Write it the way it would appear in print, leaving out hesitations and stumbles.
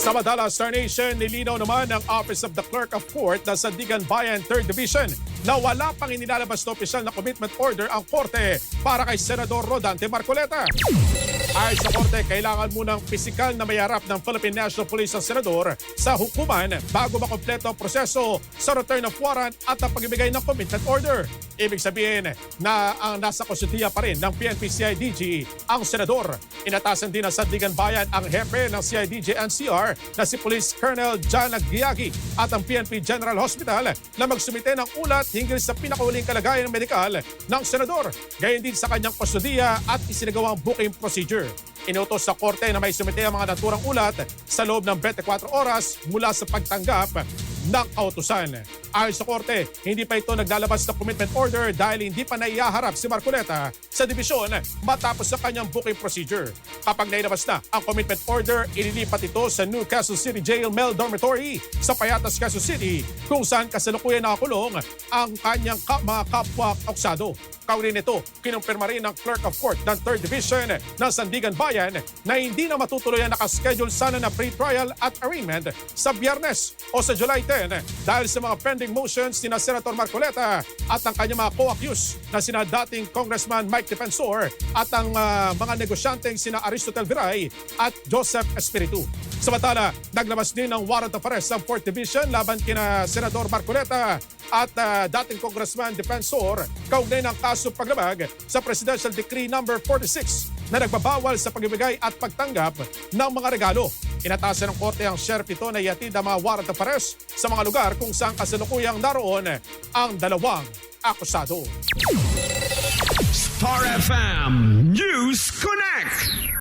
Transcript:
Sa Madalas Star Nation, nilinaw naman ng Office of the Clerk of Court na Sandigan Bayan 3rd Division na wala pang inilalabas na opisyal na commitment order ang korte para kay Senador Rodante Marcoleta. Ayon sa korte, kailangan munang pisikal na may harap ng Philippine National Police ang senador sa hukuman bago makompleto ang proseso sa return of warrant at ang pagbibigay ng commitment order. Ibig sabihin na ang nasa kustudiya pa rin ng PNP-CIDG ang senador. Inatasan din ng Sandigan Bayan ang hepe ng CIDG-NCR na si Police Colonel John Aguiagi at ang PNP General Hospital na magsumite ng ulat hinggil sa pinakauling kalagayan ng medikal ng senador. Gayon din sa kanyang kustudiya at isinagawang booking procedure. Inutos sa korte na may sumite ang mga naturang ulat sa loob ng 24 oras mula sa pagtanggap ng kautusan. Ayon sa korte, hindi pa ito naglalabas ng commitment order dahil hindi pa naihaharap si Marcoleta sa dibisyon matapos sa kanyang booking procedure. Kapag nailabas na ang commitment order, ililipat ito sa New Quezon City Jail Male Dormitory sa Payatas, Quezon City kung saan kasalukuyan nakakulong ang kanyang mga kapwa akusado. Kaugnay nito, kinumpirma rin ng Clerk of Court ng 3rd Division ng Sandigan Bayan na hindi na matutuloy ang nakaschedule sana na pre-trial at arraignment sa Biyernes o sa July 10 dahil sa mga pending motions ni Senator Marcoleta at ang kanyang mga co-accused na sina dating Congressman Mike Defensor at ang mga negosyanteng sina Aristotel Viray at Joseph Espiritu. Samantala, naglabas din ng warrant of arrest ang 4th Division laban kina Senador Marcoleta at dating Congressman Defensor kaugnay ng kaso paglabag sa Presidential Decree No. 46 na nagbabawal sa pagbibigay at pagtanggap ng mga regalo. Inatasan ng korte ang sheriff ito na ihatid ang mga warrant of arrest sa mga lugar kung saan kasalukuyang naroon ang dalawang akusado. Star FM News Connect.